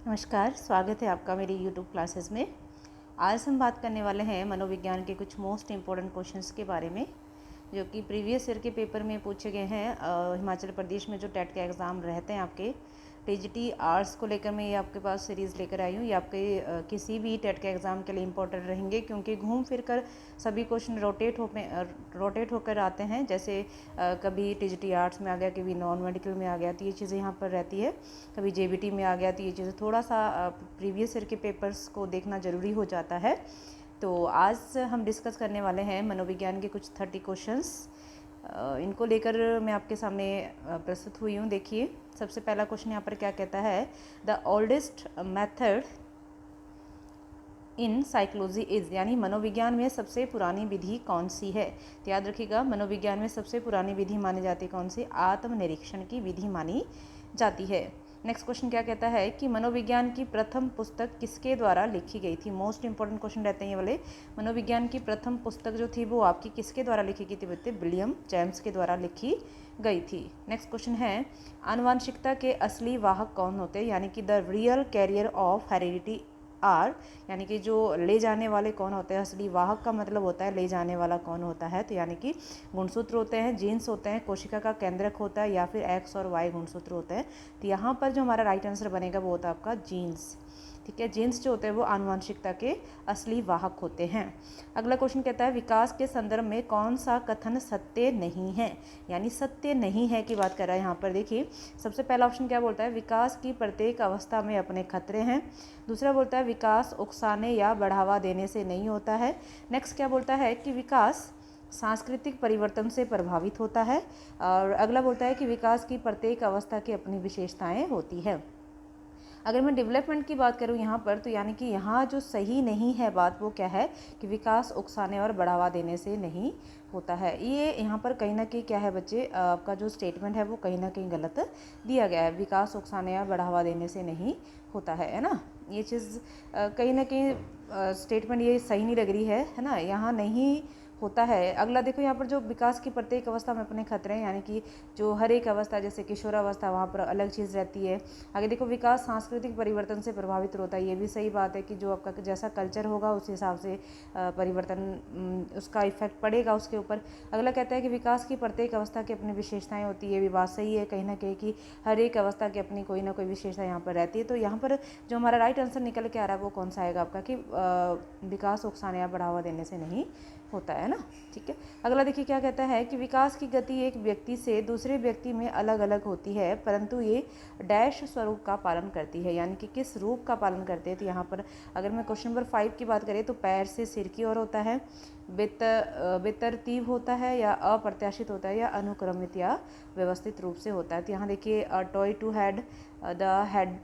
नमस्कार, स्वागत है आपका मेरी यूट्यूब क्लासेस में। आज हम बात करने वाले हैं मनोविज्ञान के कुछ मोस्ट इम्पोर्टेंट क्वेश्चंस के बारे में, जो कि प्रीवियस ईयर के पेपर में पूछे गए हैं। हिमाचल प्रदेश में जो टेट के एग्ज़ाम रहते हैं आपके टीजीटी आर्ट्स को लेकर मैं ये आपके पास सीरीज़ लेकर आई हूँ। ये आपके किसी भी टेट के एग्ज़ाम के लिए इम्पोर्टेंट रहेंगे, क्योंकि घूम फिर कर सभी क्वेश्चन रोटेट होकर आते हैं। जैसे कभी टीजीटी आर्ट्स में आ गया, कभी नॉन मेडिकल में आ गया, तो ये चीज़ें यहाँ पर रहती है। कभी जेबीटी में आ गया, तो ये चीज़ें थोड़ा सा प्रीवियस ईयर के पेपर्स को देखना ज़रूरी हो जाता है। तो आज हम डिस्कस करने वाले हैं मनोविज्ञान के कुछ 30 क्वेश्चंस। इनको लेकर मैं आपके सामने प्रस्तुत हुई हूँ। देखिए, सबसे पहला क्वेश्चन यहाँ पर क्या कहता है, the oldest method in psychology is, यानी मनोविज्ञान में सबसे पुरानी विधि कौन सी है। तो याद रखिएगा, मनोविज्ञान में सबसे पुरानी विधि मानी जाती है कौन सी, आत्मनिरीक्षण की विधि मानी जाती है। नेक्स्ट क्वेश्चन क्या कहता है कि मनोविज्ञान की प्रथम पुस्तक किसके द्वारा लिखी गई थी। मोस्ट इंपॉर्टेंट क्वेश्चन रहते हैं ये वाले। मनोविज्ञान की प्रथम पुस्तक जो थी वो आपकी किसके द्वारा लिखी गई थी बच्चे, विलियम जेम्स के द्वारा लिखी गई थी। नेक्स्ट क्वेश्चन है, आनुवंशिकता के असली वाहक कौन होते हैं, यानी कि the real carrier of heredity are, यानी कि जो ले जाने वाले कौन होते हैं। असली वाहक का मतलब होता है ले जाने वाला कौन होता है, तो यानी कि गुणसूत्र होते हैं, जीन्स होते हैं, कोशिका का केंद्रक होता है, या फिर एक्स और वाई गुणसूत्र होते हैं। तो यहाँ पर जो हमारा राइट आंसर बनेगा वो होता है आपका जीन्स। ठीक है, जीन्स जो होते हैं वो आनुवंशिकता के असली वाहक होते हैं। अगला क्वेश्चन कहता है, विकास के संदर्भ में कौन सा कथन सत्य नहीं है, यानी सत्य नहीं है की बात कर रहा है यहाँ पर। देखिए, सबसे पहला ऑप्शन क्या बोलता है, विकास की प्रत्येक अवस्था में अपने खतरे हैं। दूसरा बोलता है विकास उकसाने या बढ़ावा देने से नहीं होता है। नेक्स्ट क्या बोलता है कि विकास सांस्कृतिक परिवर्तन से प्रभावित होता है। और अगला बोलता है कि विकास की प्रत्येक अवस्था की अपनी विशेषताएं होती है। अगर मैं डेवलपमेंट की बात करूँ यहाँ पर, तो यानी कि यहाँ जो सही नहीं है बात वो क्या है कि विकास उकसाने और बढ़ावा देने से नहीं होता है। ये यहाँ पर कहीं ना कहीं क्या है बच्चे, आपका जो स्टेटमेंट है वो कहीं ना कहीं गलत दिया गया है। विकास उकसाने या बढ़ावा देने से नहीं होता है ना। ये चीज़ कहीं ना कहीं स्टेटमेंट ये सही नहीं लग रही है ना, यहाँ नहीं होता है। अगला देखो, यहाँ पर जो विकास की प्रत्येक अवस्था में अपने खतरे हैं, यानी कि जो हर एक अवस्था, जैसे किशोरावस्था, वहाँ पर अलग चीज़ रहती है। आगे देखो, विकास सांस्कृतिक परिवर्तन से प्रभावित होता है। ये भी सही बात है कि जो आपका जैसा कल्चर होगा उस हिसाब से परिवर्तन उसका इफेक्ट पड़ेगा उसके ऊपर। अगला कहता है कि विकास की प्रत्येक अवस्था की अपनी विशेषताएं होती है। ये भी बात सही है कहीं ना कहीं कि हर एक अवस्था की अपनी कोई ना कोई विशेषता यहाँ पर रहती है। तो यहाँ पर जो हमारा राइट आंसर निकल के आ रहा है वो कौन सा आएगा आपका, कि विकास उकसाने या बढ़ावा देने से नहीं होता है ना। ठीक है, अगला देखिए क्या कहता है कि विकास की गति एक व्यक्ति से दूसरे व्यक्ति में अलग अलग होती है, परंतु ये डैश स्वरूप का पालन करती है, यानी कि किस रूप का पालन करते हैं। तो यहाँ पर अगर मैं क्वेश्चन नंबर 5 की बात करें तो पैर से सिर की ओर होता है, बेतरतीब होता है, या अप्रत्याशित होता है, या अनुक्रमित या व्यवस्थित रूप से होता है। तो यहाँ देखिए, toy to head, the head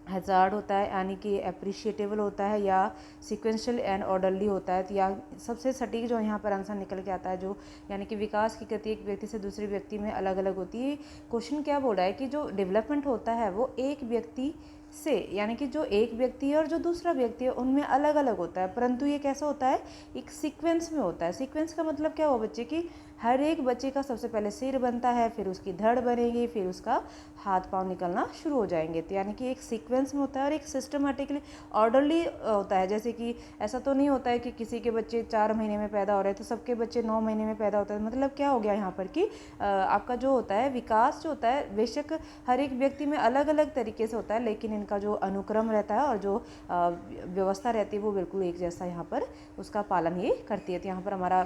hazard होता है, यानी कि अप्रिशिएटेबल होता है, या सिक्वेंशियल एंड ऑर्डरली होता है। तो या सबसे सटीक जो यहाँ पर आंसर निकल के आता है, जो यानी कि विकास की गति एक व्यक्ति से दूसरे व्यक्ति में अलग अलग होती है। क्वेश्चन क्या बोल रहा है कि जो डेवलपमेंट होता है वो एक व्यक्ति से, यानी कि जो एक व्यक्ति है और जो दूसरा व्यक्ति है उनमें अलग अलग होता है, परंतु ये कैसा होता है, एक सीक्वेंस में होता है। सीक्वेंस का मतलब क्या हुआ बच्चे, कि हर एक बच्चे का सबसे पहले सिर बनता है, फिर उसकी धड़ बनेगी, फिर उसका हाथ पांव निकलना शुरू हो जाएंगे। तो यानी कि एक सीक्वेंस में होता है और एक सिस्टमेटिकली ऑर्डरली होता है। जैसे कि ऐसा तो नहीं होता है कि किसी के बच्चे 4 महीने में पैदा हो रहे हैं तो सबके बच्चे 9 महीने में पैदा होते हैं। मतलब क्या हो गया यहाँ पर कि आपका जो होता है विकास जो होता है, बेशक हर एक व्यक्ति में अलग अलग तरीके से होता है, लेकिन इनका जो अनुक्रम रहता है और जो व्यवस्था रहती है वो बिल्कुल एक जैसा यहाँ पर उसका पालन ये करती है। तो यहाँ पर हमारा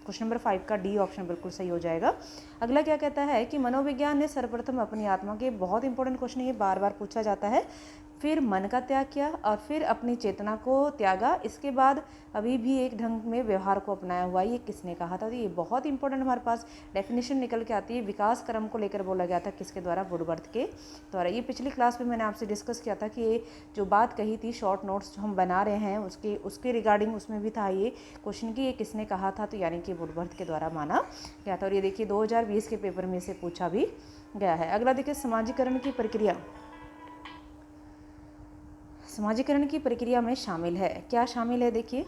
क्वेश्चन नंबर 5 का डी ऑप्शन बिल्कुल सही हो जाएगा। अगला क्या कहता है कि मनोविज्ञान ने सर्वप्रथम अपनी आत्मा के, बहुत इंपॉर्टेंट क्वेश्चन है, ये बार बार पूछा जाता है, फिर मन का त्याग किया और फिर अपनी चेतना को त्यागा, इसके बाद अभी भी एक ढंग में व्यवहार को अपनाया हुआ, ये किसने कहा था। तो ये बहुत इंपॉर्टेंट हमारे पास डेफिनेशन निकल के आती है। विकास क्रम को लेकर बोला गया था किसके द्वारा, वुडवर्थ के द्वारा। ये पिछली क्लास में मैंने आपसे डिस्कस किया था कि ये जो बात कही थी, शॉर्ट नोट्स जो हम बना रहे हैं उसके रिगार्डिंग उसमें भी था ये क्वेश्चन कि ये किसने कहा था, तो यानी कि वुडवर्थ के द्वारा माना गया था। और ये देखिए 2020 के पेपर में से पूछा भी गया है। अगला देखिए, समाजीकरण की प्रक्रिया, समाजीकरण की प्रक्रिया में शामिल है, क्या शामिल है। देखिए,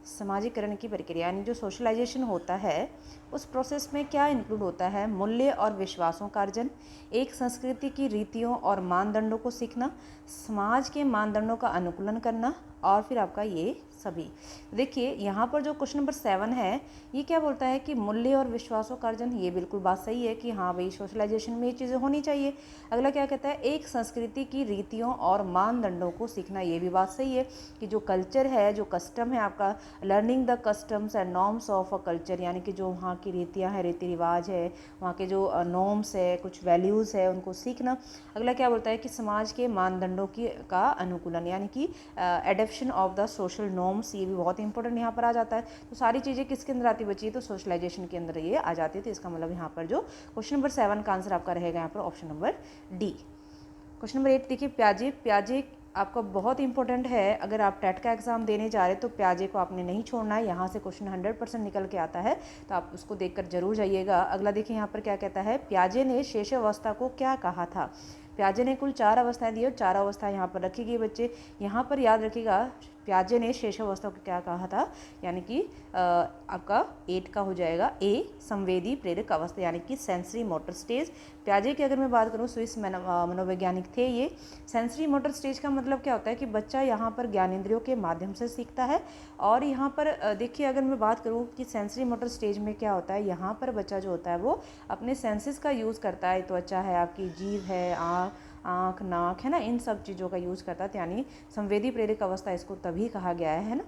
समाजीकरण की प्रक्रिया यानी जो सोशलाइजेशन होता है उस प्रोसेस में क्या इंक्लूड होता है? मूल्य और विश्वासों का अर्जन, एक संस्कृति की रीतियों और मानदंडों को सीखना, समाज के मानदंडों का अनुकूलन करना, और फिर आपका ये सभी। देखिए यहाँ पर जो क्वेश्चन नंबर 7 है ये क्या बोलता है कि मूल्य और विश्वासों का अर्जन। ये बिल्कुल बात सही है कि हाँ भाई सोशलाइजेशन में ये चीज़ें होनी चाहिए। अगला क्या कहता है? एक संस्कृति की रीतियों और मानदंडों को सीखना। ये भी बात सही है कि जो कल्चर है, जो कस्टम है आपका, learning the customs and norms of a culture, यानी कि जो वहाँ की रीतियाँ हैं, रीति रिवाज है, वहाँ के जो नॉर्म्स है, कुछ वैल्यूज़ है, उनको सीखना। अगला क्या बोलता है कि समाज के मानदंडों की का अनुकूलन, यानी कि adaption of the social norms. ये भी बहुत इंपॉर्टेंट यहाँ पर आ जाता है। तो सारी चीज़ें किसके अंदर आती बची है? तो सोशलाइजेशन के अंदर ये आ जाती है। तो इसका मतलब यहाँ पर जो क्वेश्चन नंबर 7 का आंसर आपका रहेगा यहाँ पर option number D. Question number 8 देखिए, प्याजे। प्याजे आपका बहुत इंपॉर्टेंट है। अगर आप टेट का एग्जाम देने जा रहे हैं तो प्याजे को आपने नहीं छोड़ना है। यहाँ से क्वेश्चन 100% निकल के आता है, तो आप उसको देखकर जरूर जाइएगा। अगला देखिए यहाँ पर क्या कहता है, प्याजे ने शेषावस्था को क्या कहा था? प्याजे ने कुल 4 अवस्थाएं दी और 4 अवस्थाएं यहाँ पर रखी गई बच्चे। यहाँ पर याद रखिएगा प्याजे ने शेषावस्था को क्या कहा था, यानी कि आपका 8 का हो जाएगा ए, संवेदी प्रेरक अवस्था, यानी कि सेंसरी मोटर स्टेज। प्याजे की अगर मैं बात करूँ, स्विस मनोवैज्ञानिक थे ये। सेंसरी मोटर स्टेज का मतलब क्या होता है कि बच्चा यहाँ पर ज्ञानेंद्रियों के माध्यम से सीखता है। और यहाँ पर देखिए अगर मैं बात करूँ कि सेंसरी मोटर स्टेज में क्या होता है, यहाँ पर बच्चा जो होता है वो अपने सेंसेस का यूज़ करता है। त्वचा है, आपकी जीभ है, आँख, नाक है ना, इन सब चीज़ों का यूज़ करता है। यानी संवेदी प्रेरक अवस्था इसको तभी कहा गया है ना।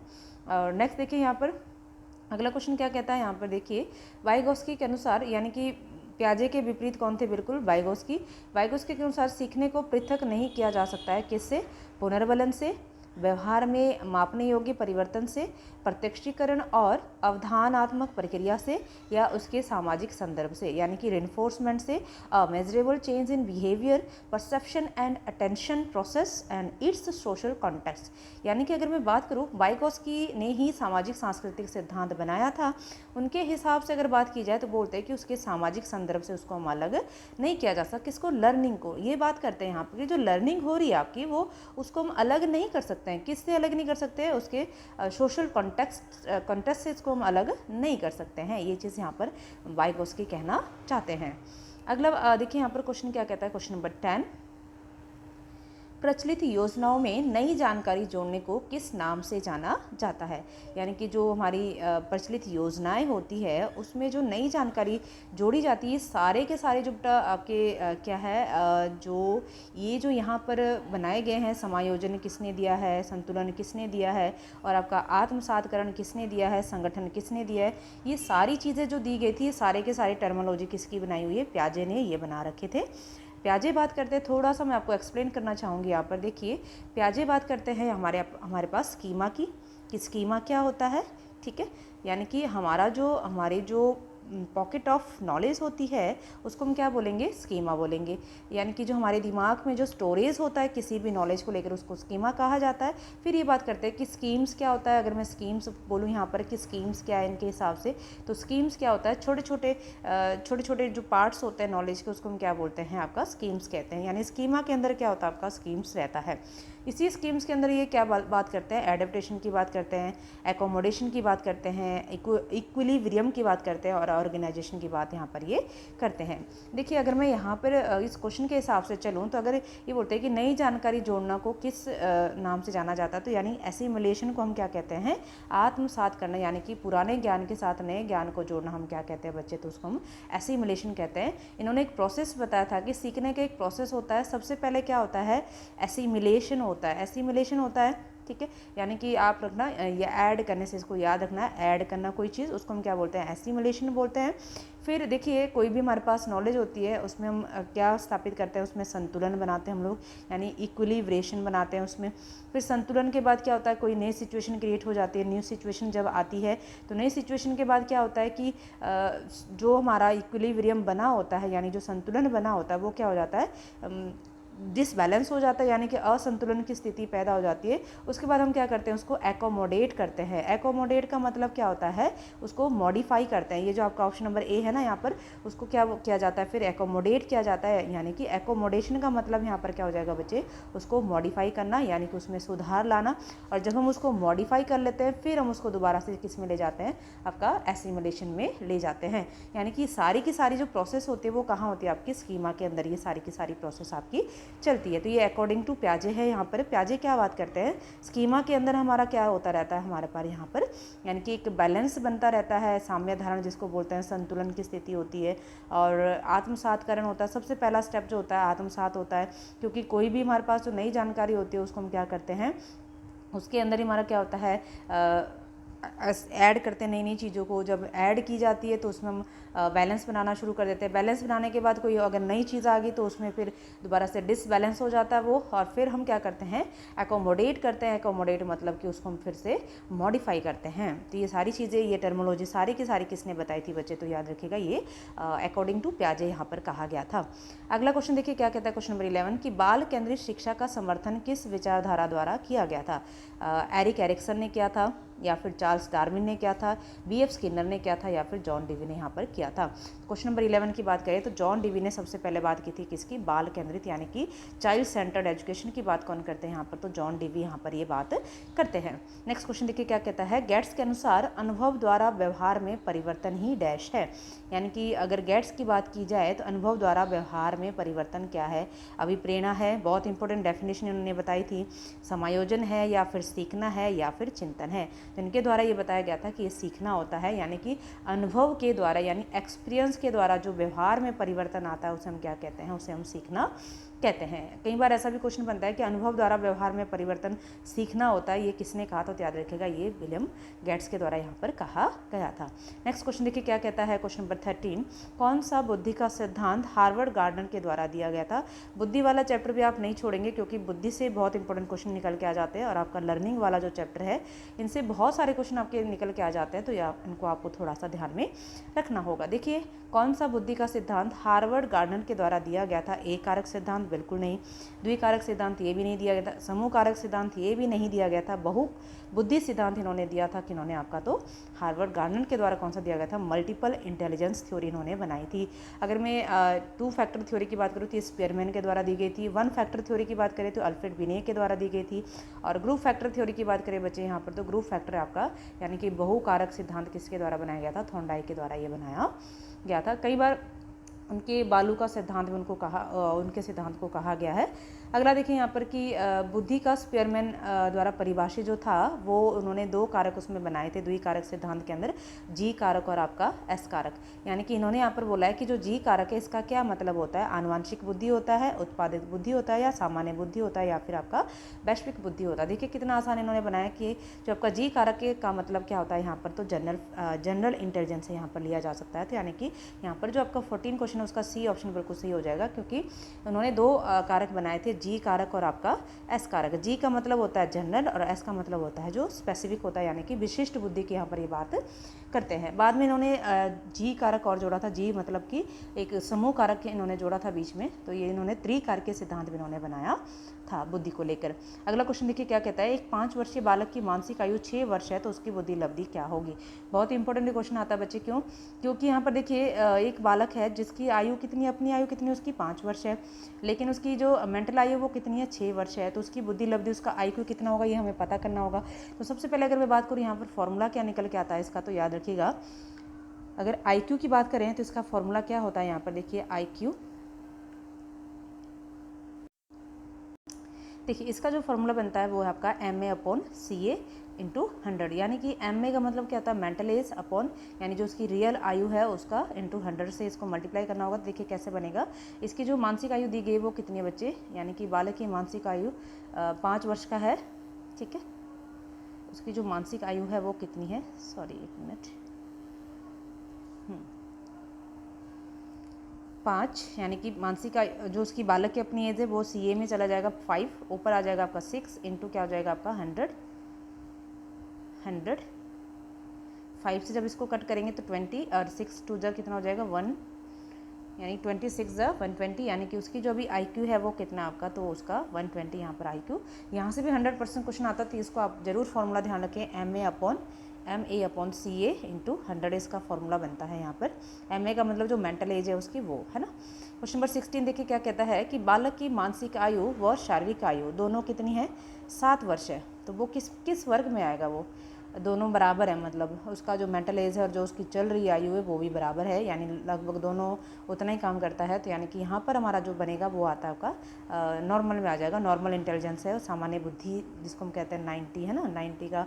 और नेक्स्ट देखिए यहाँ पर अगला क्वेश्चन क्या कहता है। यहाँ पर देखिए वाइगोस्की के अनुसार, यानी कि प्याजे के विपरीत कौन थे? बिल्कुल वाइगोस्की। वाइगोस्की के अनुसार सीखने को पृथक नहीं किया जा सकता है। किससे? पुनर्बलन से, व्यवहार में मापने योग्य परिवर्तन से, प्रत्यक्षीकरण और अवधानात्मक प्रक्रिया से, या उसके सामाजिक संदर्भ से, यानी कि रेनफोर्समेंट से। Measurable change in behaviour, perception and attention process and it's social context. यानी कि अगर मैं बात करूँ, वाइगोस्की ने ही सामाजिक सांस्कृतिक सिद्धांत बनाया था। उनके हिसाब से अगर बात की जाए तो बोलते हैं कि उसके सामाजिक संदर्भ से उसको हम अलग नहीं किया जा सकता। किसको? लर्निंग को। ये बात करते हैं यहाँ पर, जो लर्निंग हो रही है आपकी, वो उसको हम अलग नहीं कर सकते हैं। किससे अलग नहीं कर सकते हैं? उसके सोशल कॉन्टेक्स्ट से इसको हम अलग नहीं कर सकते हैं। ये चीज़ यहाँ पर वाइगोस्की कहना चाहते हैं। अगला देखिए यहाँ पर क्वेश्चन क्या कहता है, क्वेश्चन नंबर 10, प्रचलित योजनाओं में नई जानकारी जोड़ने को किस नाम से जाना जाता है? यानी कि जो हमारी प्रचलित योजनाएं होती है उसमें जो नई जानकारी जोड़ी जाती है, सारे के सारे जो आपके क्या है, जो ये जो यहाँ पर बनाए गए हैं, समायोजन किसने दिया है, संतुलन किसने दिया है, और आपका आत्मसातकरण किसने दिया है, संगठन किसने दिया है, ये सारी चीज़ें जो दी गई थी, सारे के सारे टर्मोलॉजी किसकी बनाई हुई है? प्याजे ने ये बना रखे थे। प्याजे बात करते हैं, थोड़ा सा मैं आपको एक्सप्लेन करना चाहूँगी। यहाँ पर देखिए प्याजे बात करते हैं हमारे पास स्कीमा की, कि स्कीमा क्या होता है, ठीक है। यानी कि हमारे जो पॉकेट ऑफ नॉलेज होती है उसको हम क्या बोलेंगे? स्कीमा बोलेंगे। यानी कि जो हमारे दिमाग में जो स्टोरेज होता है किसी भी नॉलेज को लेकर, उसको स्कीमा कहा जाता है। फिर ये बात करते हैं कि स्कीम्स क्या होता है। अगर मैं स्कीम्स बोलूँ यहाँ पर कि स्कीम्स क्या है इनके हिसाब से, तो स्कीम्स क्या होता है? छोटे छोटे जो पार्ट्स होते हैं नॉलेज के, उसको हम क्या बोलते हैं? आपका स्कीम्स कहते हैं। यानी स्कीमा के अंदर क्या होता है? आपका स्कीम्स रहता है। इसी स्कीम्स के अंदर ये क्या बात करते हैं? एडेप्टेशन की बात करते हैं, एकोमोडेशन की बात करते हैं, इक्विलिब्रियम की बात करते हैं, और ऑर्गेनाइजेशन की बात यहाँ पर ये करते हैं। देखिए अगर मैं यहाँ पर इस क्वेश्चन के हिसाब से चलूँ तो अगर ये बोलते हैं कि नई जानकारी जोड़ना को किस नाम से जाना जाता है, तो यानी एसिमुलेशन को हम क्या कहते हैं? आत्मसात करना। यानी कि पुराने ज्ञान के साथ नए ज्ञान को जोड़ना हम क्या कहते हैं बच्चे? तो उसको हम एसिमुलेशन कहते हैं। इन्होंने एक प्रोसेस बताया था कि सीखने का एक प्रोसेस होता है। सबसे पहले क्या होता है? एसिमुलेशन होता है। एसिमुलेशन होता है, ठीक है। यानी कि आप रखना, ये ऐड करने से, इसको याद रखना है, ऐड करना कोई चीज़, उसको हम क्या बोलते हैं? एसिमुलेशन बोलते हैं। फिर देखिए कोई भी हमारे पास नॉलेज होती है उसमें हम क्या स्थापित करते हैं? उसमें संतुलन बनाते हैं हम लोग, यानी इक्विलिब्रेशन बनाते हैं उसमें। फिर संतुलन के बाद क्या होता है? कोई नई सिचुएशन क्रिएट हो जाती है। न्यू सिचुएशन जब आती है तो नई सिचुएशन के बाद क्या होता है कि जो हमारा इक्विलिब्रियम बना होता है, यानी जो संतुलन बना होता है, वो क्या हो जाता है? डिसबैलेंस हो जाता है यानी कि असंतुलन की स्थिति पैदा हो जाती है, उसके बाद हम क्या करते हैं, उसको एकोमोडेट करते हैं। एकोमोडेट का मतलब क्या होता है, उसको मॉडिफाई करते हैं। ये जो आपका ऑप्शन नंबर ए है ना, यहाँ पर उसको क्या किया जाता है, फिर एकोमोडेट किया जाता है। यानी कि एकोमोडेशन का मतलब यहाँ पर क्या हो जाएगा बच्चे, उसको मॉडिफाई करना, यानी कि उसमें सुधार लाना। और जब हम उसको मॉडिफाई कर लेते हैं फिर हम उसको दोबारा से किस में ले जाते हैं, आपका एसिमुलेशन में ले जाते हैं। यानी कि सारी की सारी जो प्रोसेस होती है वो कहाँ होती है, आपकी स्कीमा के अंदर ये सारी की सारी प्रोसेस आपकी चलती है। तो ये अकॉर्डिंग टू प्याजे है। यहाँ पर प्याजे क्या बात करते हैं, स्कीमा के अंदर हमारा क्या होता रहता है, हमारे पास यहाँ पर यानी कि एक बैलेंस बनता रहता है, साम्य धारण जिसको बोलते हैं, संतुलन की स्थिति होती है। और आत्मसातकरण होता है, सबसे पहला स्टेप जो होता है आत्मसात होता है। क्योंकि कोई भी हमारे पास जो नई जानकारी होती है उसको हम क्या करते हैं, उसके अंदर ही हमारा क्या होता है, ऐड करते हैं नई नई चीज़ों को। जब ऐड की जाती है तो उसमें हम बैलेंस बनाना शुरू कर देते हैं। बैलेंस बनाने के बाद कोई अगर नई चीज़ आ गई तो उसमें फिर दोबारा से डिसबैलेंस हो जाता है वो, और फिर हम क्या करते हैं, एकोमोडेट करते हैं। एकोमोडेट मतलब कि उसको हम फिर से मॉडिफाई करते हैं। तो ये सारी चीज़ें, ये टर्मोलॉजी सारी की सारी किसने बताई थी बच्चे, तो याद रखिएगा ये अकॉर्डिंग टू प्याजे यहाँ पर कहा गया था। अगला क्वेश्चन देखिए क्या कहता है, क्वेश्चन नंबर 11 कि बाल केंद्रित शिक्षा का समर्थन किस विचारधारा द्वारा किया गया था। एरिक एरिक्सन ने किया था, या फिर चार्ल्स डार्विन ने किया था, बीएफ स्किनर ने किया था, या फिर जॉन डीवी ने यहाँ पर किया था। क्वेश्चन नंबर 11 की बात करें तो जॉन डीवी ने सबसे पहले बात की थी किसकी, बाल केंद्रित यानी कि चाइल्ड सेंटर्ड एजुकेशन की बात कौन करते हैं यहाँ पर, तो जॉन डीवी यहाँ पर ये बात करते हैं। नेक्स्ट क्वेश्चन देखिए क्या कहता है, गेट्स के अनुसार अनुभव द्वारा व्यवहार में परिवर्तन ही डैश है। यानी कि अगर गेट्स की बात की जाए तो अनुभव द्वारा व्यवहार में परिवर्तन क्या है, अभिप्रेरणा है, बहुत इंपॉर्टेंट डेफिनेशन उन्होंने बताई थी, समायोजन है, या फिर सीखना है, या फिर चिंतन है। तो इनके द्वारा ये बताया गया था कि ये सीखना होता है, यानी कि अनुभव के द्वारा यानी एक्सपीरियंस के द्वारा जो व्यवहार में परिवर्तन आता है उसे हम क्या कहते हैं, उसे हम सीखना कहते हैं। कई बार ऐसा भी क्वेश्चन बनता है कि अनुभव द्वारा व्यवहार में परिवर्तन सीखना होता है, ये किसने कहा, तो याद रखिएगा ये विलियम गेट्स के द्वारा यहाँ पर कहा गया था। नेक्स्ट क्वेश्चन देखिए क्या कहता है, क्वेश्चन नंबर 13 कौन सा बुद्धि का सिद्धांत हार्वर्ड गार्डनर के द्वारा दिया गया था। बुद्धि वाला चैप्टर भी आप नहीं छोड़ेंगे क्योंकि बुद्धि से बहुत इंपॉर्टेंट क्वेश्चन निकल के आ जाते हैं, और आपका लर्निंग वाला जो चैप्टर है इनसे बहुत सारे क्वेश्चन आपके निकल के आ जाते हैं, तो इनको आपको थोड़ा सा ध्यान में रखना होगा। देखिए कौन सा बुद्धि का सिद्धांत हार्वर्ड गार्डनर के द्वारा दिया गया था, एक कारक सिद्धांत बिल्कुल नहीं, द्विकारक सिद्धांत ये भी नहीं दिया गया था, समूह कारक सिद्धांत ये भी नहीं दिया गया था, बहु बुद्धि सिद्धांत इन्होंने दिया था किन्होंने, आपका तो हार्वर्ड गार्डनर के द्वारा कौन सा दिया गया था, मल्टीपल इंटेलिजेंस थ्योरी इन्होंने बनाई थी। अगर मैं 2 फैक्टर थ्योरी की बात करूँ तो स्पीयरमैन के द्वारा दी गई थी, 1 फैक्टर थ्योरी की बात करें तो अल्फ्रेड बिने के द्वारा दी गई थी, और ग्रुप फैक्टर थ्योरी की बात करें बच्चे यहाँ पर तो ग्रुप फैक्टर आपका यानी कि बहुकारक सिद्धांत किसके द्वारा बनाया गया था, थॉर्नडाइक के द्वारा ये बनाया गया था। कई बार उनके बालू का सिद्धांत भी उनके सिद्धांत को कहा गया है। अगला देखिए यहाँ पर कि बुद्धि का स्पीयरमैन द्वारा परिभाषित जो था वो उन्होंने 2 कारक उसमें बनाए थे द्विकारक सिद्धांत के अंदर, जी कारक और आपका एस कारक। यानी कि इन्होंने यहाँ पर बोला है कि जो जी कारक है इसका क्या मतलब होता है, आनुवांशिक बुद्धि होता है, उत्पादित बुद्धि होता है, या सामान्य बुद्धि होता है, या फिर आपका वैश्विक बुद्धि होता है। देखिए कितना आसान इन्होंने बनाया कि जो आपका जी कारक का मतलब क्या होता है यहाँ पर, तो जनरल इंटेलिजेंस यहाँ पर लिया जा सकता है। तो यानी कि यहाँ पर जो आपका 14 क्वेश्चन है उसका सी ऑप्शन बिल्कुल सही हो जाएगा, क्योंकि उन्होंने 2 कारक बनाए थे, जी कारक और आपका एस कारक। जी का मतलब होता है जनरल और एस का मतलब होता है जो स्पेसिफिक होता है, यानी कि विशिष्ट बुद्धि की यहाँ पर ये बात करते हैं। बाद में इन्होंने जी कारक और जोड़ा था, जी मतलब कि एक समूह कारक इन्होंने जोड़ा था बीच में, तो ये इन्होंने त्रिकारक के सिद्धांत भी इन्होंने बनाया था बुद्धि को लेकर। अगला क्वेश्चन देखिए क्या कहता है, एक 5 वर्षीय बालक की मानसिक आयु 6 वर्ष है तो उसकी बुद्धि लब्धि क्या होगी। बहुत इंपॉर्टेंट क्वेश्चन आता है बच्चे, क्यों, क्योंकि यहाँ पर देखिए एक बालक है जिसकी आयु कितनी, अपनी आयु कितनी, उसकी 5 वर्ष है, लेकिन उसकी जो मेंटल आयु वो कितनी है, 6 वर्ष है, तो उसकी बुद्धि लब्धि उसका IQ कितना होगा ये हमें पता करना होगा। तो सबसे पहले अगर मैं बात करूँ यहाँ पर फॉर्मूला क्या निकल के आता है इसका, तो याद रखिएगा अगर IQ की बात करें तो इसका फॉर्मूला क्या होता है, यहाँ पर देखिए IQ, देखिए इसका जो फॉर्मूला बनता है वो है आपका MA/CA × 100, यानी कि MA का मतलब क्या होता है, मेंटल एज अपॉन यानी जो उसकी रियल आयु है उसका × 100 से इसको मल्टीप्लाई करना होगा। देखिए कैसे बनेगा, इसकी जो मानसिक आयु दी गई वो कितनी है बच्चे, यानी कि बालक की मानसिक आयु 5 वर्ष का है, ठीक है, उसकी जो मानसिक आयु है वो कितनी है, सॉरी 1 मिनट, 5, यानी कि मानसिक जो उसकी बालक की अपनी एज है वो CA में चला जाएगा 5, ऊपर आ जाएगा आपका 6 इंटू क्या हो जाएगा आपका 100, 5 से जब इसको कट करेंगे तो 20 और 6 2 जब कितना हो जाएगा 1, यानी 26 ज़ 120, यानी कि उसकी जो भी IQ है वो कितना आपका, तो उसका 120 यहाँ पर IQ। यहाँ से भी 100% क्वेश्चन आता है, तो इसको आप जरूर फॉर्मूला ध्यान रखें, MA/CA × 100 इसका फॉर्मूला बनता है यहाँ पर। MA का मतलब जो मेंटल एज है उसकी, वो है ना। क्वेश्चन नंबर 16 देखिए क्या कहता है कि बालक की मानसिक आयु व शारीरिक आयु दोनों कितनी है, 7 वर्ष है। तो वो किस वर्ग में आएगा, वो दोनों बराबर है, मतलब उसका जो मेंटल एज है और जो उसकी चल रही आयु है वो भी बराबर है, यानी लगभग दोनों उतना ही काम करता है। तो यानी कि यहाँ पर हमारा जो बनेगा वो आता है आपका नॉर्मल में आ जाएगा। नॉर्मल इंटेलिजेंस है, सामान्य बुद्धि जिसको हम कहते हैं 90 है ना, 90 का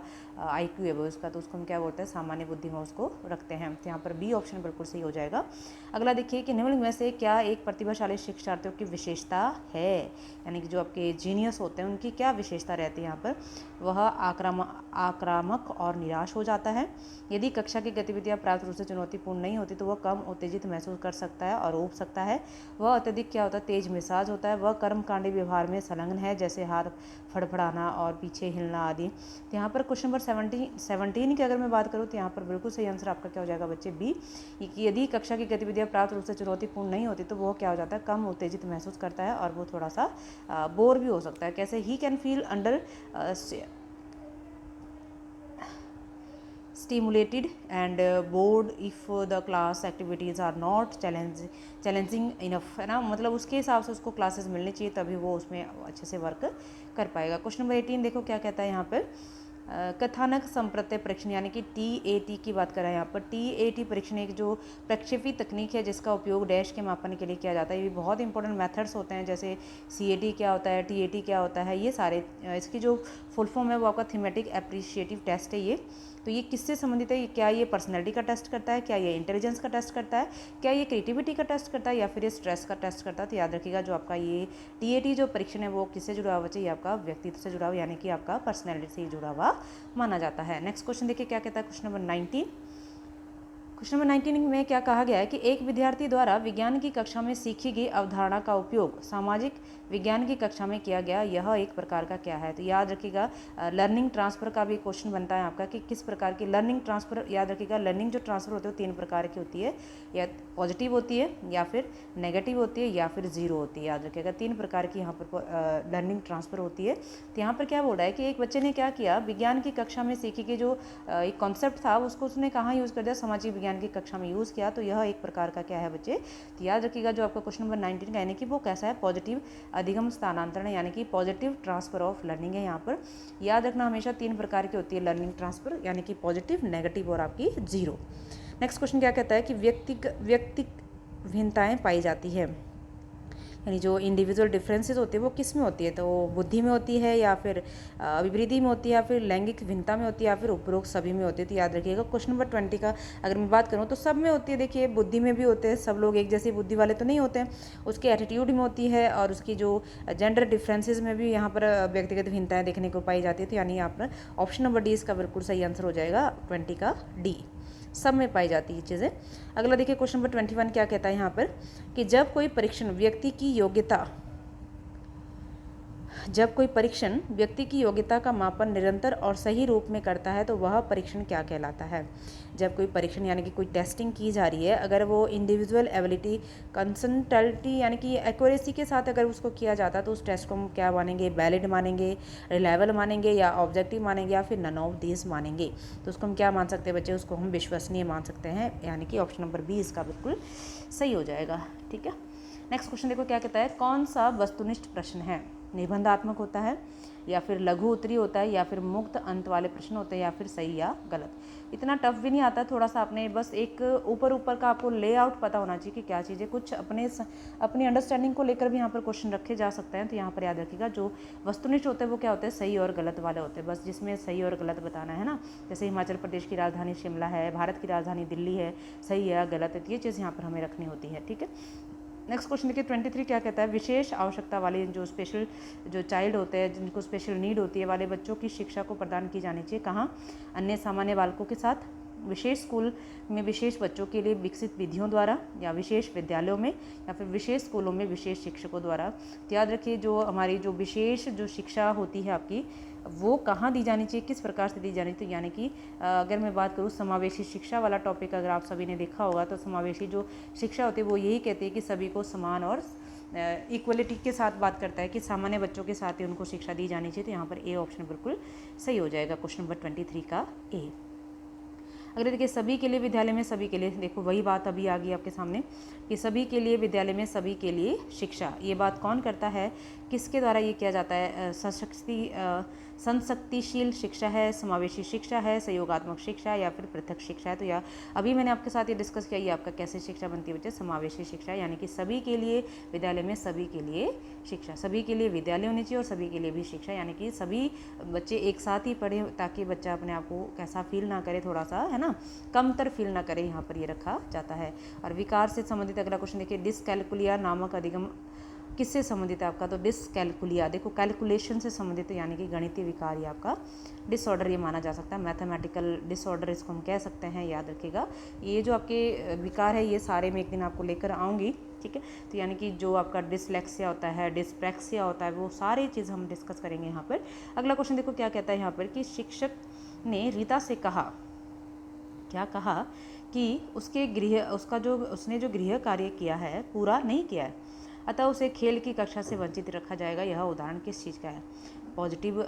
IQ है वो उसका, तो उसको हम क्या बोलते हैं, सामान्य बुद्धि में उसको रखते हैं। तो यहाँ पर बी ऑप्शन बिल्कुल सही हो जाएगा। अगला देखिए कि निम्नलिखित में से क्या एक प्रतिभाशाली शिक्षार्थियों की विशेषता है, यानी कि जो आपके जीनियस होते हैं उनकी क्या विशेषता रहती है यहाँ पर। वह आक्रामक और निराश हो जाता है। यदि कक्षा की गतिविधियां पर्याप्त रूप से चुनौतीपूर्ण नहीं होती तो वह कम उत्तेजित महसूस कर सकता है और ऊब सकता है। वह अत्यधिक क्या होता है, तेज मिजाज होता है। वह कर्मकांडी व्यवहार में संलग्न है, जैसे हाथ फड़फड़ाना और पीछे हिलना आदि। तो यहाँ पर क्वेश्चन नंबर 17 की अगर मैं बात करूँ तो यहाँ पर बिल्कुल सही आंसर आपका क्या हो जाएगा बच्चे, बी। यदि कक्षा की गतिविधियां पर्याप्त रूप से चुनौतीपूर्ण नहीं होती तो वो क्या हो जाता है, कम उत्तेजित महसूस करता है और वो थोड़ा सा बोर भी हो सकता है। कैसे, he can feel under stimulated and bored if the class activities are not challenging enough, है ना। मतलब उसके हिसाब से उसको क्लासेस मिलनी चाहिए, तभी वो उसमें अच्छे से वर्क कर पाएगा। क्वेश्चन नंबर 18 देखो क्या कहता है यहाँ पर। कथानक संप्रत्यय परीक्षण यानी कि TAT की बात कर रहे हैं यहाँ पर। TAT परीक्षण एक जो प्रक्षेपी तकनीक है जिसका उपयोग डैश के मापन के लिए किया जाता है। ये भी बहुत इंपॉर्टेंट मेथड्स होते हैं, जैसे CAT क्या होता है, TAT क्या होता है, ये सारे इसकी जो फुल फॉर्म है वो आपका थीमेटिक एप्रिशिएटिव टेस्ट है ये। तो ये किससे संबंधित है, क्या ये पर्सनैलिटी का टेस्ट करता है, क्या ये इंटेलिजेंस का टेस्ट करता है, क्या ये क्रिएटिविटी का टेस्ट करता है, या फिर ये स्ट्रेस का टेस्ट करता है। तो याद रखिएगा जो आपका ये TAT जो परीक्षण है वो किससे जुड़ा हुआ चाहिए, आपका व्यक्तित्व से जुड़ा हुआ, यानी कि आपका पर्सनैलिटी से जुड़ा हुआ माना जाता है। नेक्स्ट क्वेश्चन देखिए क्या कहता है, क्वेश्चन नंबर 19। क्वेश्चन नंबर 19 में क्या कहा गया है कि एक विद्यार्थी द्वारा विज्ञान की कक्षा में सीखी गई अवधारणा का उपयोग सामाजिक विज्ञान की कक्षा में किया गया, यह एक प्रकार का क्या है। तो याद रखिएगा लर्निंग ट्रांसफ़र का भी क्वेश्चन बनता है आपका कि किस प्रकार की लर्निंग ट्रांसफ़र। याद रखिएगा लर्निंग जो ट्रांसफ़र होती है वो 3 प्रकार की होती है, या पॉजिटिव होती है, या फिर नेगेटिव होती है, या फिर जीरो होती है। याद रखिएगा 3 प्रकार की यहाँ पर लर्निंग ट्रांसफ़र होती है। तो यहाँ पर क्या बोल रहा है कि एक बच्चे ने क्या किया, विज्ञान की कक्षा में सीखी गई जो एक कॉन्सेप्ट था उसको उसने कहाँ यूज़ कर दिया, सामाजिक विज्ञान की कक्षा में यूज़ किया। तो यह एक प्रकार का क्या है बच्चे। तो याद रखिएगा जो आपका क्वेश्चन नंबर 19 का यानी कि वो कैसा है, पॉजिटिव अधिगम स्थानांतरण, यानी कि पॉजिटिव ट्रांसफर ऑफ लर्निंग है। यहाँ पर याद रखना हमेशा 3 प्रकार की होती है लर्निंग ट्रांसफर, यानी कि पॉजिटिव, नेगेटिव और आपकी जीरो। नेक्स्ट क्वेश्चन क्या कहता है कि व्यक्ति भिन्नताएं पाई जाती है, यानी जो इंडिविजुअल डिफरेंसेस होते हैं वो किस में होती है, तो बुद्धि में होती है, या फिर अभिवृद्धि में होती है, या फिर लैंगिक भिन्नता में होती है, या फिर उपरोक्त सभी में होती है। तो याद रखिएगा क्वेश्चन नंबर 20 का अगर मैं बात करूँ तो सब में होती है। देखिए बुद्धि में भी होते हैं, सब लोग एक जैसी बुद्धि वाले तो नहीं होते हैं, उसके एटीट्यूड में होती है, और उसकी जो जेंडर डिफरेंसेज में भी यहाँ पर व्यक्तिगत भिन्नताएँ देखने को पाई जाती है। तो यानी यहाँ पर ऑप्शन नंबर डी इसका बिल्कुल सही आंसर हो जाएगा, 20 का डी, सब में पाई जाती है चीज़ें। अगला देखिए क्वेश्चन नंबर 21 क्या कहता है यहाँ पर कि जब कोई परीक्षण व्यक्ति की योग्यता का मापन निरंतर और सही रूप में करता है तो वह परीक्षण क्या कहलाता है। जब कोई परीक्षण यानी कि कोई टेस्टिंग की जा रही है, अगर वो इंडिविजुअल एबिलिटी, कंसंट्रेलिटी यानी कि एक्यूरेसी के साथ अगर उसको किया जाता है तो उस टेस्ट को हम क्या मानेंगे, वैलिड मानेंगे, रिलायबल मानेंगे, या ऑब्जेक्टिव मानेंगे, या फिर नन ऑफ दीज मानेंगे। तो उसको हम क्या मान सकते हैं बच्चे, उसको हम विश्वसनीय मान सकते हैं, यानी कि ऑप्शन नंबर बी इसका बिल्कुल सही हो जाएगा। ठीक है, नेक्स्ट क्वेश्चन देखो क्या कहता है, कौन सा वस्तुनिष्ठ प्रश्न है, निबंधात्मक होता है, या फिर लघु उत्तरी होता है, या फिर मुक्त अंत वाले प्रश्न होते हैं, या फिर सही या गलत। इतना टफ भी नहीं आता, थोड़ा सा आपने बस एक ऊपर का आपको लेआउट पता होना चाहिए कि क्या चीज़ें, कुछ अपनी अंडरस्टैंडिंग को लेकर भी यहाँ पर क्वेश्चन रखे जा सकते हैं। तो यहाँ पर याद रखिएगा जो वस्तुनिष्ठ होते हैं वो क्या होते हैं, सही और गलत वाले होते हैं, बस जिसमें सही और गलत बताना है ना। जैसे हिमाचल प्रदेश की राजधानी शिमला है, भारत की राजधानी दिल्ली है, सही है या गलत है, ये चीज़ यहाँ पर हमें रखनी होती है। ठीक है, नेक्स्ट क्वेश्चन देखिए 23 क्या कहता है, विशेष आवश्यकता वाले जो चाइल्ड होते हैं, जिनको स्पेशल नीड होती है वाले बच्चों की शिक्षा को प्रदान की जानी चाहिए कहाँ, अन्य सामान्य बालकों के साथ, विशेष स्कूल में विशेष बच्चों के लिए विकसित विधियों द्वारा, या विशेष विद्यालयों में, या फिर विशेष स्कूलों में विशेष शिक्षकों द्वारा। तो याद रखिए जो हमारी जो विशेष जो शिक्षा होती है आपकी, वो कहाँ दी जानी चाहिए, किस प्रकार से दी जानी चाहिए। तो यानी कि अगर मैं बात करूँ समावेशी शिक्षा वाला टॉपिक, अगर आप सभी ने देखा होगा तो समावेशी जो शिक्षा होती है वो यही कहती है कि सभी को समान और इक्वलिटी के साथ बात करता है कि सामान्य बच्चों के साथ ही उनको शिक्षा दी जानी चाहिए। तो यहाँ पर ए ऑप्शन बिल्कुल सही हो जाएगा, क्वेश्चन नंबर 23 का ए। अगर देखिए सभी के लिए विद्यालय में सभी के लिए, देखो वही बात अभी आ गई आपके सामने कि सभी के लिए विद्यालय में सभी के लिए शिक्षा, ये बात कौन करता है, किसके द्वारा ये किया जाता है। संशक्तिशील शिक्षा है, समावेशी शिक्षा है, सहयोगात्मक शिक्षा या फिर पृथक शिक्षा है। तो या अभी मैंने आपके साथ ये डिस्कस किया, ये आपका कैसे शिक्षा बनती है बच्चे, समावेशी शिक्षा, यानी कि सभी के लिए विद्यालय में सभी के लिए शिक्षा, सभी के लिए विद्यालय होनी चाहिए और सभी के लिए भी शिक्षा, यानी कि सभी बच्चे एक साथ ही पढ़े ताकि बच्चा अपने आप को कैसा फील ना करे, थोड़ा सा है ना कमतर फील ना करे, यहाँ पर ये रखा जाता है। और विकार से संबंधित अगला क्वेश्चन देखिए, डिसकैलकुलिया नामक अधिगम किससे संबंधित है आपका, तो डिसकैलकुलिया देखो कैलकुलेशन से संबंधित है, यानी कि गणितीय विकार ये आपका डिसऑर्डर ये माना जा सकता है, मैथमेटिकल डिसऑर्डर इसको हम कह सकते हैं। याद रखिएगा ये जो आपके विकार है ये सारे मैं एक दिन आपको लेकर आऊँगी, ठीक है। तो यानी कि जो आपका डिसलेक्सिया होता है, डिस्प्रैक्सिया होता है, वो सारी चीज़ हम डिस्कस करेंगे यहाँ पर। अगला क्वेश्चन देखो क्या कहता है यहाँ पर कि शिक्षक ने रीता से कहा, क्या कहा कि उसने जो गृह कार्य किया है पूरा नहीं किया है, अतः उसे खेल की कक्षा से वंचित रखा जाएगा। यह उदाहरण किस चीज़ का है, पॉजिटिव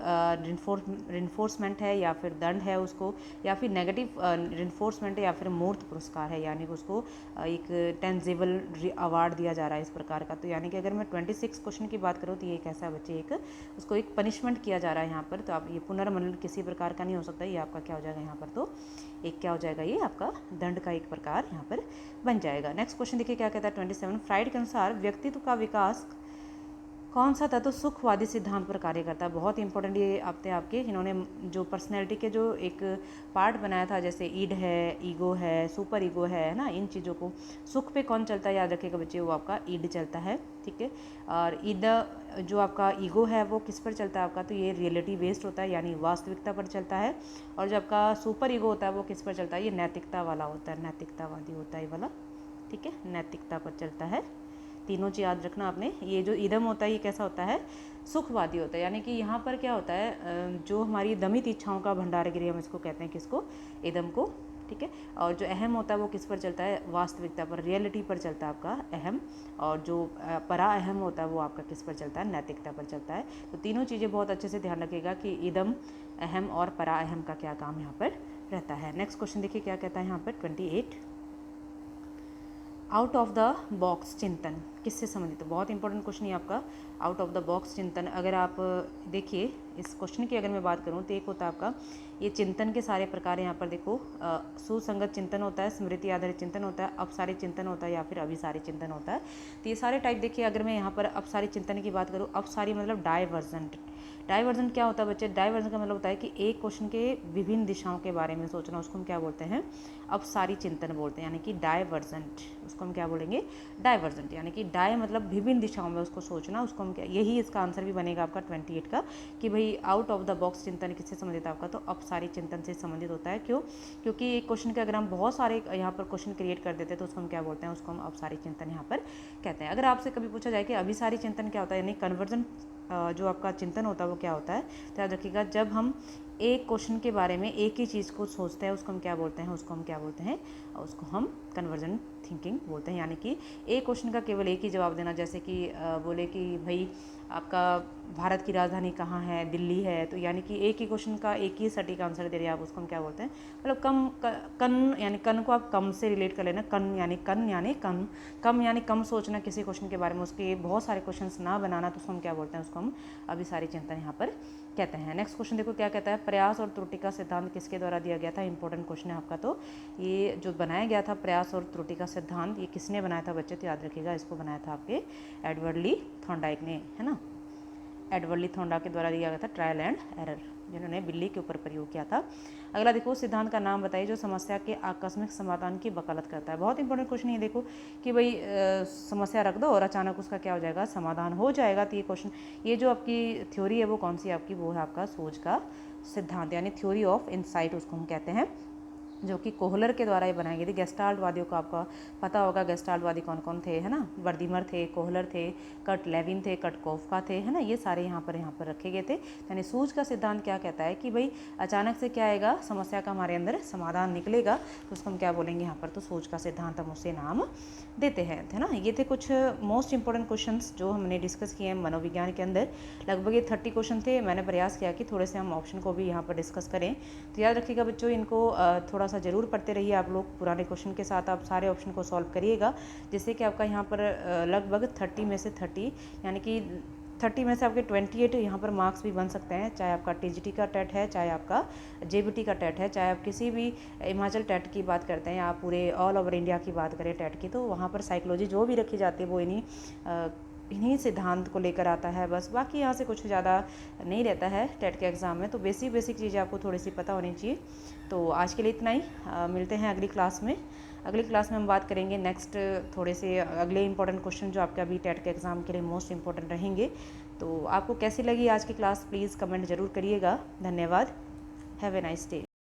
रिन्फोर्समेंट है या फिर दंड है उसको, या फिर नेगेटिव रिन्फोर्समेंट है या फिर मूर्त पुरस्कार है, यानी कि उसको एक टेंजिबल अवार्ड दिया जा रहा है इस प्रकार का। तो यानी कि अगर मैं 26 क्वेश्चन की बात करूँ तो ये कैसा बच्चे एक उसको एक पनिशमेंट किया जा रहा है यहाँ पर। तो आप ये पुनर्मनन किसी प्रकार का नहीं हो सकता, ये आपका क्या हो जाएगा यहाँ पर, तो एक क्या हो जाएगा, ये आपका दंड का एक प्रकार यहाँ पर बन जाएगा। नेक्स्ट क्वेश्चन देखिए क्या कहता है 27, फ्राइड के अनुसार व्यक्तित्व का विकास कौन सा तत्व सुखवादी सिद्धांत पर कार्य करता है। बहुत इंपॉर्टेंट ये आपके इन्होंने जो पर्सनैलिटी के जो एक पार्ट बनाया था, जैसे ईड है, ईगो है, सुपर ईगो है ना, इन चीज़ों को सुख पे कौन चलता है, याद रखिएगा बच्चे, वो आपका ईड चलता है, ठीक है। और ईड जो आपका ईगो है वो किस पर चलता है आपका, तो ये रियलिटी बेस्ड होता है, यानी वास्तविकता पर चलता है। और जो आपका सुपर ईगो होता है वो किस पर चलता है, ये नैतिकता वाला होता है, नैतिकतावादी होता है ये वाला, ठीक है, नैतिकता पर चलता है। तीनों चीज़ याद रखना आपने। ये जो इदम होता है ये कैसा होता है, सुखवादी होता है, यानी कि यहाँ पर क्या होता है, जो हमारी दमित इच्छाओं का भंडार गृह हम इसको कहते हैं, किसको, इदम को, ठीक है। और जो अहम होता है वो किस पर चलता है, वास्तविकता पर, रियलिटी पर चलता है आपका अहम। और जो परा अहम होता है वो आपका किस पर चलता है, नैतिकता पर चलता है। तो तीनों चीज़ें बहुत अच्छे से ध्यान रखिएगा कि इदम, अहम और परा अहम का क्या काम यहाँ पर रहता है। नेक्स्ट क्वेश्चन देखिए क्या कहता है यहाँ पर 28, आउट ऑफ द बॉक्स चिंतन किससे संबंधित है। बहुत इंपॉर्टेंट क्वेश्चन है आपका आउट ऑफ द बॉक्स चिंतन। अगर आप देखिए इस क्वेश्चन की अगर मैं बात करूँ तो एक होता है आपका ये चिंतन के सारे प्रकार यहाँ पर देखो, सुसंगत चिंतन होता है, स्मृति आधारित चिंतन होता है, अपसारित चिंतन होता है या फिर अभिसारित चिंतन होता है। तो ये सारे टाइप देखिए, अगर मैं यहाँ पर अपसारित चिंतन की बात करूँ, अपसारी मतलब डाइवर्जेंट। डाइवर्जेंट क्या होता है बच्चे, डाइवर्जेंट का मतलब होता है कि एक क्वेश्चन के विभिन्न दिशाओं के बारे में सोचना, उसको हम क्या बोलते हैं, अपसारी चिंतन बोलते हैं, यानी कि डाइवर्जेंट, उसको हम क्या बोलेंगे, डाइवर्जेंट। यानी कि डाई मतलब विभिन्न दिशाओं में उसको सोचना, उसको हम क्या, यही इसका आंसर भी बनेगा आपका 28 का, कि भाई आउट ऑफ द बॉक्स चिंतन किससे संबंधित है आपका, तो अपसारी चिंतन से संबंधित होता है। क्यों, क्योंकि एक क्वेश्चन के अगर हम बहुत सारे यहाँ पर क्वेश्चन क्रिएट कर देते हैं तो उसको हम क्या बोलते हैं, उसको हम अपसारी चिंतन यहाँ पर कहते हैं। अगर आपसे कभी पूछा जाए कि अभिसारी चिंतन क्या होता है, यानी कन्वर्जन जो आपका चिंतन होता है वो क्या होता है, तो याद रखिएगा जब हम एक क्वेश्चन के बारे में एक ही चीज़ को सोचते हैं उसको हम क्या बोलते हैं, उसको हम क्या बोलते हैं, उसको हम कन्वर्जन थिंकिंग बोलते हैं। यानी कि एक क्वेश्चन का केवल एक ही जवाब देना, जैसे कि बोले कि भाई आपका भारत की राजधानी कहाँ है, दिल्ली है, तो यानी कि एक ही क्वेश्चन का एक ही सटीक आंसर दे रहे हैं आप, उसको हम क्या बोलते हैं, मतलब कन यानी कन को आप कम से रिलेट कर लेना, कम यानी कम सोचना किसी क्वेश्चन के बारे में, उसके बहुत सारे क्वेश्चन ना बनाना, तो उसको हम क्या बोलते हैं, उसको हम अभिसारी चिंतन यहाँ पर कहते हैं। नेक्स्ट क्वेश्चन देखो क्या कहता है, प्रयास और त्रुटि का सिद्धांत किसके द्वारा दिया गया था। इंपॉर्टेंट क्वेश्चन है आपका, तो ये जो बनाया गया था प्रयास और त्रुटि का सिद्धांत, ये किसने बनाया था बच्चे, तो याद रखिएगा इसको बनाया था आपके एडवर्ड ली थॉर्नडाइक ने, है ना, एडवर्ड ली थॉर्नडाइक के द्वारा दिया गया था, ट्रायल एंड एरर, जिन्होंने बिल्ली के ऊपर प्रयोग किया था। अगला देखो, सिद्धांत का नाम बताइए जो समस्या के आकस्मिक समाधान की वकालत करता है। बहुत इंपॉर्टेंट क्वेश्चन ये देखो कि भाई समस्या रख दो और अचानक उसका क्या हो जाएगा, समाधान हो जाएगा। तो ये क्वेश्चन, ये जो आपकी थ्योरी है वो कौन सी आपकी, वो है आपका सोच का सिद्धांत, यानी थ्योरी ऑफ इनसाइट उसको हम कहते हैं। जो कि कोहलर के द्वारा ये बनाई गई थी। गेस्टाल्टवादियों को आपका पता होगा, गेस्टाल्टवादी कौन कौन थे, है ना, वर्दीमर थे, कोहलर थे, कर्ट लेविन थे, कर्ट कोफका थे, है ना, ये सारे यहाँ पर रखे गए थे। यानी सूझ का सिद्धांत क्या कहता है कि भाई अचानक से क्या आएगा, समस्या का हमारे अंदर समाधान निकलेगा, तो उसको हम क्या बोलेंगे यहाँ पर, तो सूझ का सिद्धांत हम उसे नाम देते हैं, है ना। ये थे कुछ मोस्ट इंपॉर्टेंट क्वेश्चंस जो हमने डिस्कस किए हैं मनोविज्ञान के अंदर। लगभग ये 30 क्वेश्चन थे। मैंने प्रयास किया कि थोड़े से हम ऑप्शन को भी यहाँ पर डिस्कस करें। तो याद रखिएगा बच्चों, इनको थोड़ा सा ज़रूर पढ़ते रहिए आप लोग। पुराने क्वेश्चन के साथ आप सारे ऑप्शन को सॉल्व करिएगा, जिससे कि आपका यहाँ पर लगभग 30 में से 30 यानी कि 30 में से आपके 28 यहाँ पर मार्क्स भी बन सकते हैं। चाहे आपका टीजीटी का टेट है, चाहे आपका जेबीटी का टेट है, चाहे आप किसी भी हिमाचल टेट की बात करते हैं, आप पूरे ऑल ओवर इंडिया की बात करें टेट की, तो वहाँ पर साइकोलॉजी जो भी रखी जाती है वो इन्हीं सिद्धांत को लेकर आता है बस। बाकी यहाँ से कुछ ज़्यादा नहीं रहता है टेट के एग्ज़ाम में, तो बेसिक चीज़ें आपको थोड़ी सी पता होनी चाहिए। तो आज के लिए इतना ही। मिलते हैं अगली क्लास में। अगली क्लास में हम बात करेंगे नेक्स्ट थोड़े से अगले इंपॉर्टेंट क्वेश्चन जो आपके अभी टेट के एग्ज़ाम के लिए मोस्ट इंपॉर्टेंट रहेंगे। तो आपको कैसी लगी आज की क्लास, प्लीज़ कमेंट ज़रूर करिएगा। धन्यवाद। Have a nice day.